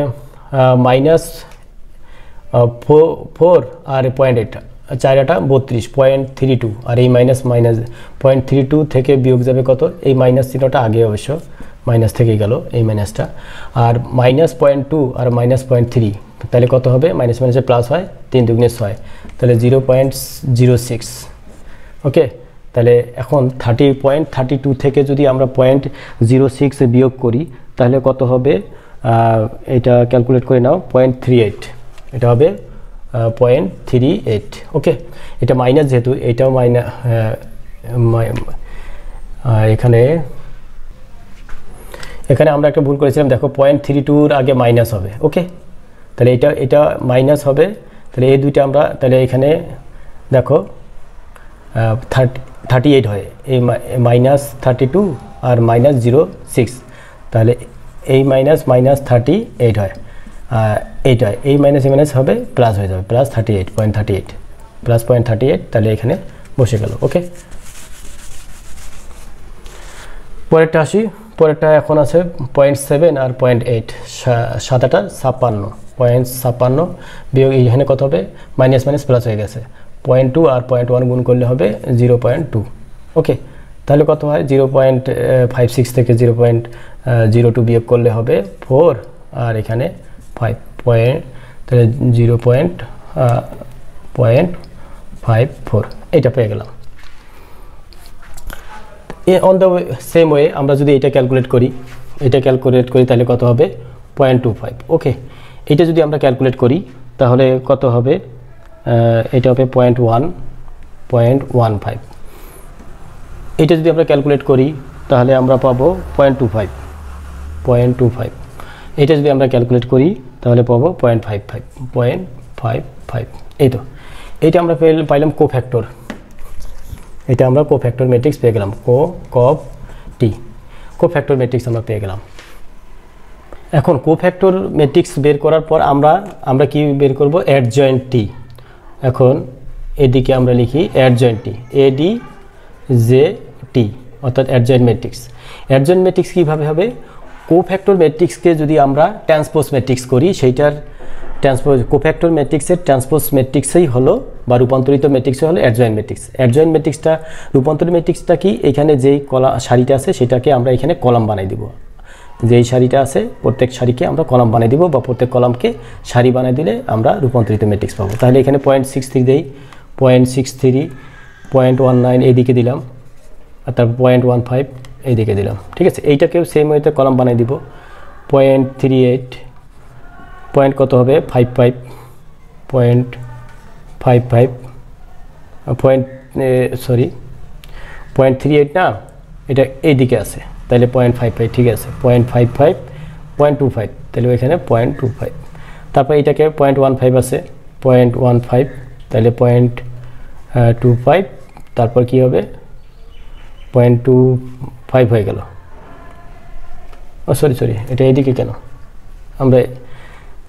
-4 আর 0.8 চারটা 32.32, আর এই মাইনাস 0.32 থেকে বিয়োগ যাবে কত, এই মাইনাস চিহ্নটা আগে অবশ্য মাইনাস থেকেই গেল এই মাইনাসটা, আর -0.2 আর -0.3, তাহলে কত হবে মাইনাস মাইনাসে প্লাস হয় 3 দুগুণে 6, তাহলে 0.06। ওকে, তাহলে এখন 30.32 থেকে যদি আমরা 0.06 বিয়োগ করি তাহলে কত হবে, এটা ক্যালকুলেট করে নাও 0.38, এটা হবে 0.38। ওকে, এটা মাইনাস যেহেতু এটাও মাইনাস, এখানে আমরা একটা ভুল করেছিলাম, দেখো 0.32 আগে মাইনাস হবে। ওকে, তাহলে এটা মাইনাস হবে, তাহলে এই দুইটা আমরা, তাহলে এখানে দেখো 38 হয়, এই -32 আর -06, তাহলে এই -38 হয়, এইটা এই মাইনাস হবে প্লাস হয়ে যাবে, +38.38 প্লাস 0.38, তাহলে এখানে বসে গেল। ওকে, পরেরটা আসি। পরেরটা এখন আছে 0.7 আর 0.8, 7 8 56, 0.56 বিয়োগ এখানে কত হবে মাইনাস মাইনাস প্লাস হয়ে গেছে, 0.2 আর 0.1 গুণ করলে হবে 0.2। ওকে, তাহলে কত হয় 0.56 থেকে 0.02 বিয়োগ করলে হবে 4, আর এখানে 5 পয়েন্ট, তাহলে 0.54 এটা পেয়ে গেলাম। অন দ্য সেম ওয়ে আমরা যদি এটা ক্যালকুলেট করি তাহলে কত হবে 0.25। ওকে, এটা যদি আমরা ক্যালকুলেট করি তাহলে কত হবে, এটা হবে 0.15। এটা যদি আমরা ক্যালকুলেট করি তাহলে আমরা পাবো 0.25। এটা যদি আমরা ক্যালকুলেট করি তাহলে পাবো 0.55। এই তো, এটা আমরা পাইলাম কোফ্যাক্টর, এটা আমরা কোফ্যাক্টর ম্যাট্রিক্স পেয়ে গেলাম, কোফ্যাক্টর ম্যাট্রিক্স আমরা পেয়ে গেলাম। এখন কোফ্যাক্টর ম্যাট্রিক্স বের করার পর আমরা কি বের করব, অ্যাডজয়েন্ট টি। এখন এদিকে আমরা লিখি অ্যাডজয়েন্ট টি, ADJT, অর্থাৎ অ্যাডজয়েন্ট ম্যাট্রিক্স। অ্যাডজয়েন্ট ম্যাট্রিক্স কীভাবে হবে, কোফ্যাক্টর ম্যাট্রিক্সকে যদি আমরা ট্রান্সপোজ ম্যাট্রিক্স করি, সেইটার কোফ্যাক্টর ম্যাট্রিক্সের ট্রান্সপোজ ম্যাট্রিক্সই হলো বা রূপান্তরিত ম্যাট্রিক্সই হলো অ্যাডজয়েন্ট ম্যাট্রিক্স। অ্যাডজয়েন্ট ম্যাট্রিক্সটা, রূপান্তরিত ম্যাট্রিক্সটা কি, এখানে যেই সারিটা আছে সেটাকে আমরা এখানে কলাম বানাই দিব, যেই সারিটা আছে প্রত্যেক সারিকে আমরা কলাম বানিয়ে দিব, বা প্রত্যেক কলামকে সারি বানিয়ে দিলে আমরা রূপান্তরিত ম্যাট্রিক্স পাবো। তাহলে এখানে 0.63 দেই, 0.63, 0.19 এইদিকে দিলাম, আর তারপর 0.15 এইদিকে দিলাম। ঠিক আছে, এইটাকেও সেম ওয়েতে কলাম বানিয়ে দিব। 0.38 পয়েন্ট কত হবে 55, 0.38 না, এটা এইদিকে আছে, তাহলে 0.55 ঠিক আছে, 0.55, 0.25, তাহলে ওইখানে 0.25। তারপর এটাকে 0.15 আছে, 0.15, তাহলে 0.25, তারপর কি হবে 0.25 হয়ে গেল। সরি এটা এইদিকে কেন, আমরা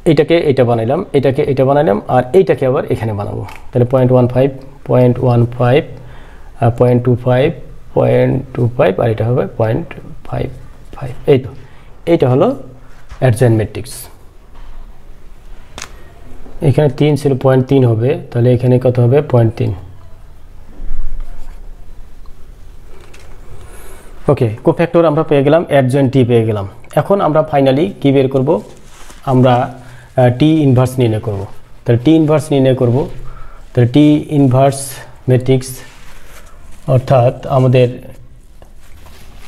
এইটাকে এটা বানাইলাম, এটাকে এটা বানাইলাম, আর এইটাকে আবার এখানে বানাবো, তাহলে 0.15, 0.15, 0.25, 0.25, আর এটা হবে 0.55। এই তো, এইটা হলো অ্যাডজয়েন্ট ম্যাট্রিক্স। এখানে 3 ছিল, 0.3 হবে, তাহলে এখানে কত হবে 0.3, ওকে, কোফ্যাক্টর আমরা পেয়ে গেলাম, অ্যাডজয়েন্ট টি পেয়ে গেলাম। এখন আমরা ফাইনালি কী বের করব, আমরা টি ইনভার্স নির্ণয় করব। তাহলে টি ইনভার্স নির্ণয় করব, তাহলে টি ইনভার্স ম্যাট্রিক্স অর্থাৎ আমাদের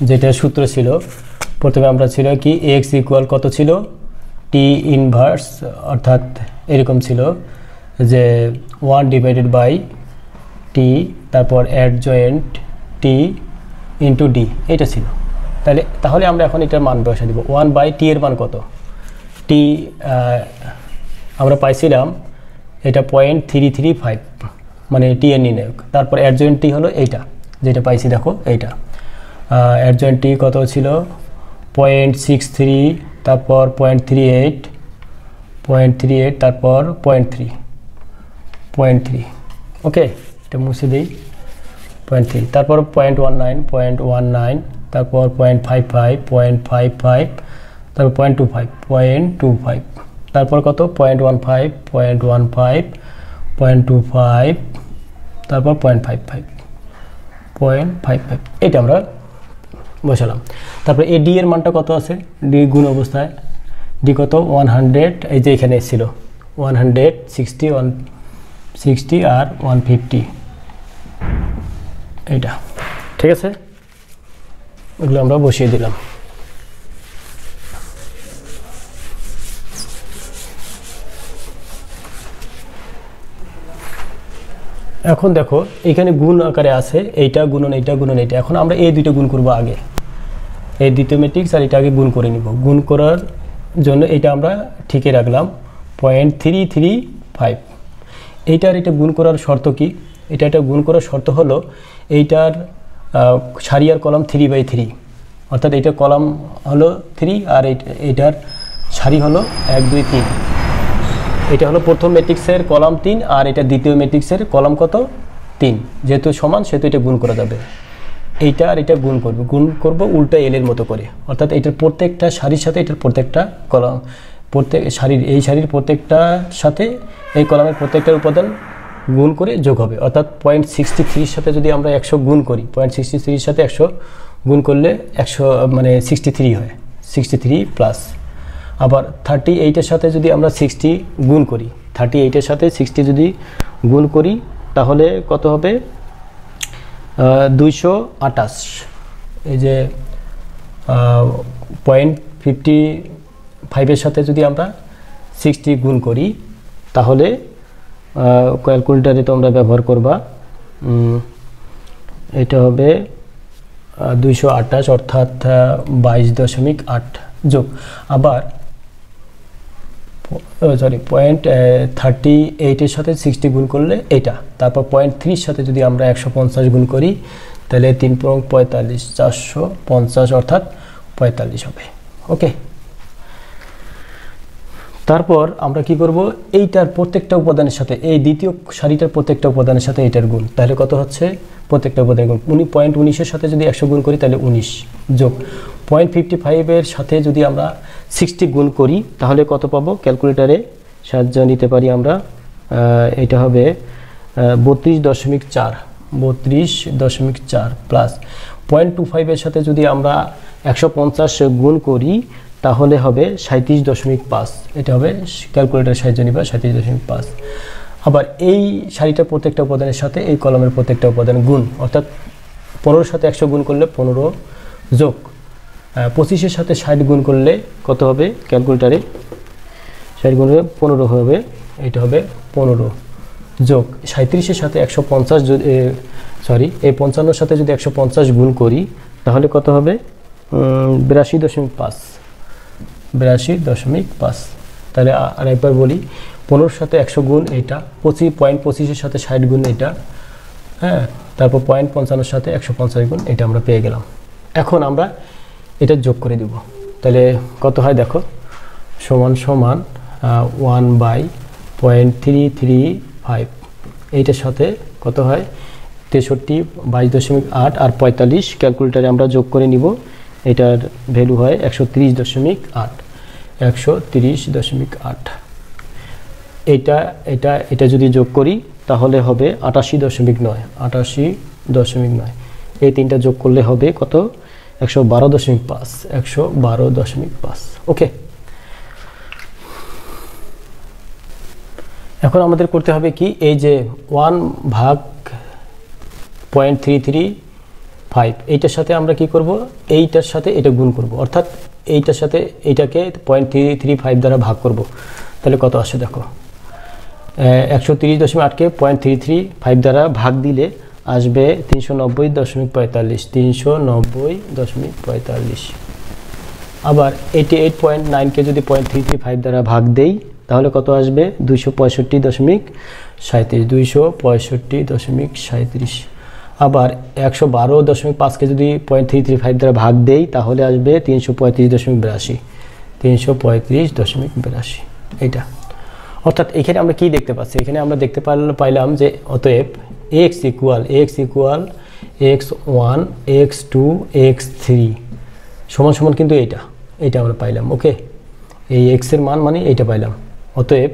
যেটা সূত্র ছিল, প্রথমে আমরা ছিল কি এক্স ইকুয়াল কত ছিল, টি ইনভার্স অর্থাৎ এরকম ছিল যে 1/(t), তারপর অ্যাডজয়েন্ট টি ইন্টু ডি, এটা ছিল। তাহলে আমরা এখন এটার মান বসে দিব। 1/t এর মান কত, টি আমরা পাইছিলাম এটা 0.335, মানে টি এর নির্ণায়ক। তারপর অ্যাডজয়েন্ট টি হলো এইটা যেটা পাইছি, দেখো এইটা অ্যাডজয়েন্ট টি কত ছিল 0.63, তারপর 0.38, তারপর 0.3, ওকে, এটা মুছে দিই 0.3, তারপর 0.19, তারপর 0.55, তারপর 0.25, তারপর কত 0.15, 0.25, তারপর 0.55, এটা আমরা বসালাম। তারপর এই ডি এর মানটা কত আছে, ডি গুণ অবস্থায় ডি কত 100, এই যে এখানে ছিল 160, 160 আর 150, এইটা ঠিক আছে, এগুলো আমরা বসিয়ে দিলাম। এখন দেখো এখানে গুণ আকারে আছে, এইটা গুণন এইটা গুণন এইটা। এখন আমরা এই দুইটা গুণ করব আগে, এই দ্বিতীয় ম্যাট্রিক্স আর এটা আগে গুণ করে নিব। গুণ করার জন্য এটা আমরা ঠিকই রাখলাম 0.335। এইটার এটা গুণ করার শর্ত কি, এটা গুণ করার শর্ত হলো এইটার সারি আর কলাম 3/3, অর্থাৎ এইটার কলাম হলো 3 আর এইটার সারি হলো 1 2 3। এটা হলো প্রথম ম্যাট্রিক্সের কলাম 3 আর এটা দ্বিতীয় ম্যাট্রিক্সের কলাম কত 3, যেহেতু সমান সেহেতু এটা গুণ করা যাবে। এইটা আর এটা গুণ করব উল্টা এল এর মতো করে, অর্থাৎ এটার প্রত্যেকটা সারির সাথে এটার প্রত্যেকটা কলাম, এই সারির প্রত্যেকটার সাথে এই কলামের প্রত্যেকটার উপাদান গুণ করে যোগ হবে। অর্থাৎ 0.63 সাথে যদি আমরা 100 গুণ করি, 0.63 সাথে 100 গুণ করলে 100 মানে 63 হয়, 63 প্লাস। আবার 38 সাথে যদি আমরা 60 গুণ করি, 38 সাথে 60 যদি গুণ করি তাহলে কত হবে 228। এই যে 0.55 সাথে যদি আমরা 60 গুণ করি তাহলে ক্যালকুলেটারে তোমরা ব্যবহার করবা, এটা হবে 228 অর্থাৎ 22.8 যোগ। আবার 0.38 সাথে 60 গুণ করলে এটা, তারপর 0.3 সাথে যদি আমরা 150 গুণ করি তাহলে 3 × 45 450 অর্থাৎ 45 হবে। ওকে, তারপর আমরা কি করব, এইটার প্রত্যেকটা উপাদানের সাথে এই দ্বিতীয় সারিটার প্রত্যেকটা উপাদানের সাথে এইটার গুণ, তাহলে কত হচ্ছে প্রত্যেকটা উপাদানের গুণ 0.19 সাথে যদি 100 গুণ করি তাহলে 19 যোগ 0.55 এর সাথে যদি আমরা 60 গুণ করি তাহলে কত পাবো, ক্যালকুলেটারে সাহায্য নিতে পারি আমরা, এটা হবে 32.4 প্লাস 0.25 এর সাথে যদি আমরা 150 গুণ করি তাহলে হবে 37.5, এটা হবে ক্যালকুলেটারের সাহায্য নিবা 37.5। আবার এই সারিটার প্রত্যেকটা উপাদানের সাথে এই কলমের প্রত্যেকটা উপাদান গুণ, অর্থাৎ 15 সাথে 100 গুণ করলে 15 যোগ 25 সাথে 60 গুণ করলে কত হবে, ক্যালকুলেটারে 60 গুণ হবে 15 হবে, এটা হবে 15 যোগ 37 সাথে 150 যদি এই 55 সাথে যদি 150 গুণ করি তাহলে কত হবে 82.5। তাহলে আরেকবার বলি, 15 সাথে 100 গুণ এইটা, 25 সাথে 60 গুণ এটা, হ্যাঁ, তারপর 0.55 সাথে 150 গুণ, এটা আমরা পেয়ে গেলাম। এখন আমরা এটা যোগ করে দিব, তাহলে কত হয় দেখো, সমান 1/0.335, এইটার সাথে কত হয় 63, 22.8 আর 45, ক্যালকুলেটারে আমরা যোগ করে নিব, এটার ভ্যালু হয় 130.8। এটা যদি যোগ করি তাহলে হবে 88.9। এই তিনটা যোগ করলে হবে কত, 112.5 112.5 ওকে। এখন আমাদের করতে হবে কি, এই যে 1/0.335 এইটার সাথে আমরা কি করব, এইটার সাথে এটা গুণ করব, অর্থাৎ এইটার সাথে এইটাকে 0.335 দ্বারা ভাগ করব। তাহলে কত আসে দেখো, 130.8কে 0.335 দ্বারা ভাগ দিলে আসবে 390.45 390.45। আবার 88.9কে যদি 0.335 দ্বারা ভাগ দেই তাহলে কত আসবে, 265.37 265.37। আবার 112.5কে যদি 0.335 দ্বারা ভাগ দেই তাহলে আসবে 335.82 335.82। এইটা অর্থাৎ এখানে আমরা কি দেখতে পাচ্ছি, এখানে আমরা দেখতে পাইলাম যে অতএব x equal x1 x2 x3 সমান সমান কিন্তু এটা আমরা পাইলাম। ওকে, এই x এর মান মানে এইটা পাইলাম। অতএব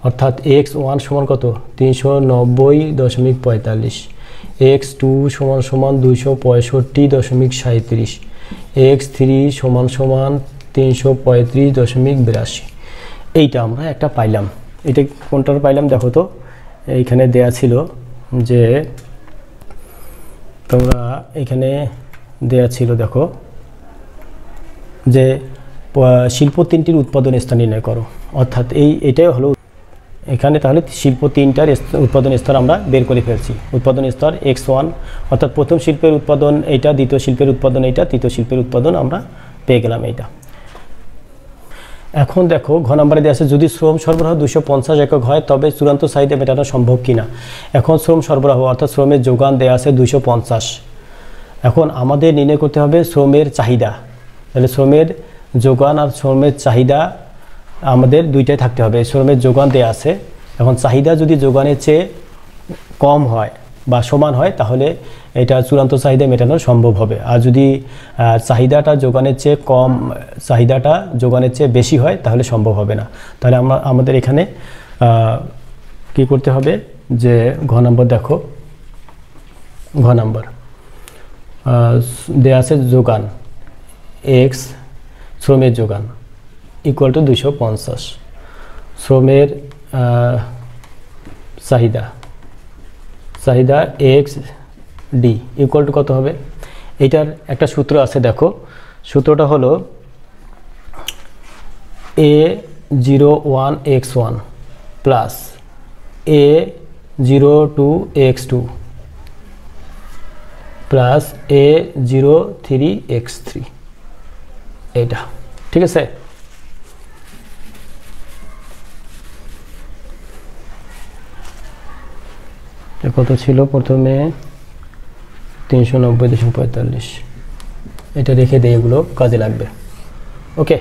অর্থাৎ x1 সমান কত, 390.45, x2 সমান সমান 265.37, x3 সমান সমান 335.82। এইটা আমরা একটা পাইলাম। এটা কোনটার পাইলাম দেখো তো, এইখানে দেয়া ছিল যে তোমরা এখানে দেয়া ছিল দেখো যে শিল্প 3টির উৎপাদন স্থান নির্ণয় করো, অর্থাৎ এটাই হলো এখানে। তাহলে শিল্প 3টার উৎপাদন স্তর আমরা বের করে ফেলছি। উৎপাদন স্তর x1 অর্থাৎ প্রথম শিল্পের উৎপাদন এইটা, দ্বিতীয় শিল্পের উৎপাদন এইটা, তৃতীয় শিল্পের উৎপাদন আমরা পেয়ে গেলাম এইটা। এখন দেখো ঘ নম্বরে দেওয়া আছে, যদি শ্রম সরবরাহ 250 একক হয় তবে চূড়ান্ত চাহিদা মেটানো সম্ভব কিনা। এখন শ্রম সরবরাহ অর্থাৎ শ্রমের যোগান দেওয়া আছে 250। এখন আমাদের নির্ণয় করতে হবে শ্রমের চাহিদা। তাহলে শ্রমের যোগান আর শ্রমের চাহিদা আমাদের দুইটাই থাকতে হবে। শ্রমের যোগান দেওয়া আছে, এখন চাহিদা যদি যোগানের চেয়ে কম হয় বা সমান হয় তাহলে এটা চূড়ান্ত চাহিদা মেটানো সম্ভব হবে। আর যদি চাহিদাটা যোগানের চেয়ে কম, চাহিদাটা যোগানের চেয়ে বেশি হয় তাহলে সম্ভব হবে না। তাহলে আমাদের এখানে কি করতে হবে, যে ঘ নম্বর দেখো, ঘ নম্বর দেয়া আছে যোগান x শ্রমের যোগান ইকুয়াল টু 250, শ্রমের চাহিদা x d ইকুয়াল টু কত হবে। এটার একটা সূত্র আছে দেখো, সূত্রটা হলো a01 x1 plus a02 x2 plus a03 x3। এইটা ঠিক আছে। কত ছিল প্রথমে, 390.45। এটা রেখে দেয়, এগুলো কাজে লাগবে। ওকে,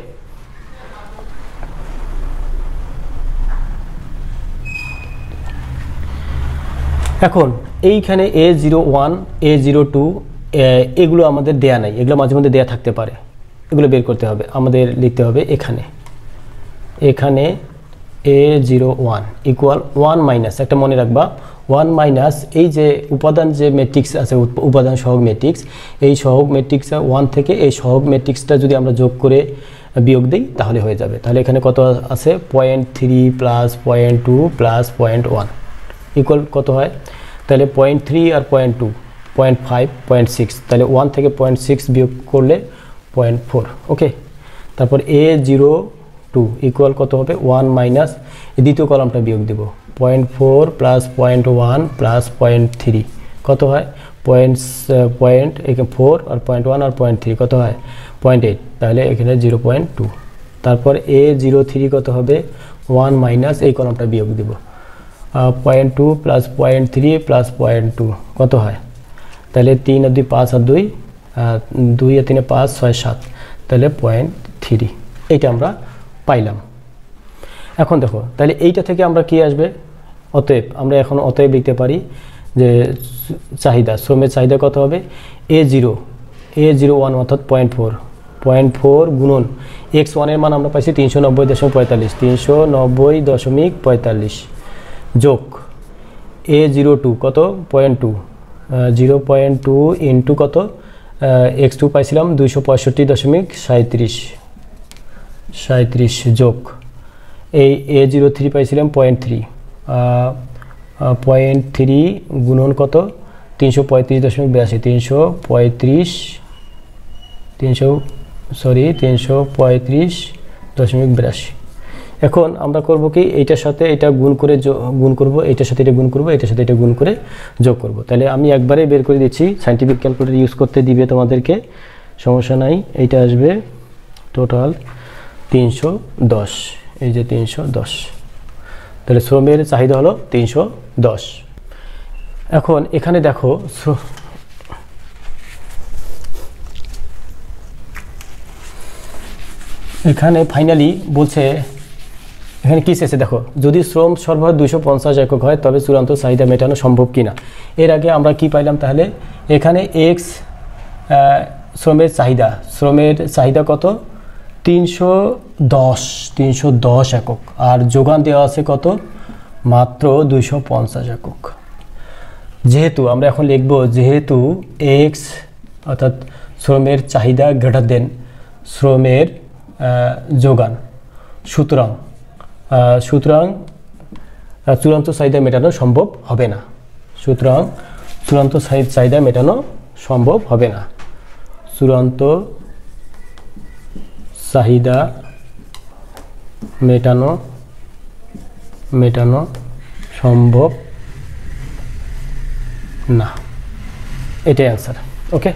এখন এইখানে a01 a02 এগুলো আমাদের দেয়া নাই, এগুলো মাঝে মধ্যে দেয়া থাকতে পারে, এগুলো বের করতে হবে। আমাদের লিখতে হবে এখানে a01 ইকুয়াল 1 মাইনাস, একটা মনে রাখবা 1 মাইনাস এই যে উপাদান যে ম্যাট্রিক্স আছে, উপাদান সহগ ম্যাট্রিক্স, এই সহগ ম্যাট্রিক্স 1 থেকে এই সহগ ম্যাট্রিক্সটা যদি আমরা যোগ করে বিয়োগ দিই তাহলে হয়ে যাবে। তাহলে এখানে কত আছে, 0.3 প্লাস 0.2 প্লাস 0.1 ইকুয়াল কত হয়, তাহলে 0.3 আর 0.2 0.5 0.6, তাহলে 1 থেকে 0.6 বিয়োগ করলে 0.4। ওকে, তারপর a02 ইকুয়াল কত হবে, 1 মাইনাস দ্বিতীয় কলামটা বিয়োগ দেব, 0.4 প্লাস 0.1 প্লাস 0.3 কত হয়, 0.4 আর 0.1 আর 0.3 কত হয় 0.8, তাহলে এখানে 0.2। তারপর a03 কত হবে, 1 মাইনাস এই কলামটা বিয়োগ দেব, 0.2 প্লাস 0.3 প্লাস 0.2 কত হয়, তাহলে 3 আর 2 5 আর 2 2 আর 3 5 6 7, তাহলে 0.3। এইটা আমরা পাইলাম। এখন দেখো তাহলে এইটা থেকে আমরা কি আসবে, অতএব আমরা এখন অতএব লিখতে পারি যে চাহিদা, শ্রমের চাহিদা কত হবে, a01 অর্থাৎ 0.4 গুণন x1 এর মান আমরা পাইছি 390.45 390.45 যোগ a02 কত 0.2 0.2 ইন্টু কত x2 পাইছিলাম 265.37 যোগ এই a03 পাইছিলাম 0.3 গুণন কত 335.82 এখন আমরা করব কি এইটার সাথে এটা গুণ করে গুণ করব, এইটার সাথে এটা গুণ করব, এইটার সাথে এটা গুণ করে যোগ করব। তাহলে আমি একবারে বের করে দিচ্ছি, সায়েন্টিফিক ক্যালকুলেটর ইউজ করতে দিবে তোমাদেরকে, সমস্যা নাই। এইটা আসবে টোটাল 310, এই যে 310, তাহলে শ্রমের চাহিদা হলো 310। এখন এখানে দেখো এখানে ফাইনালি বলছে, এখানে কি চেয়েছে দেখো, যদি শ্রম সরবরাহ 250 একক হয় তবে চূড়ান্ত চাহিদা মেটানো সম্ভব কিনা। এর আগে আমরা কি পাইলাম, তাহলে এখানে এক্স শ্রমের চাহিদা কত 310 একক, আর যোগান দেওয়া আছে কত মাত্র 250 একক। যেহেতু আমরা এখন লিখব, যেহেতু এক্স অর্থাৎ শ্রমের চাহিদা গ্রেটার দেন শ্রমের যোগান, সুতরাং চূড়ান্ত চাহিদা মেটানো সম্ভব হবে না। সুতরাং চূড়ান্ত চাহিদা মেটানো সম্ভব হবে না। চূড়ান্ত চাহিদা মেটানো সম্ভব না, এটাই অ্যান্সার। ওকে।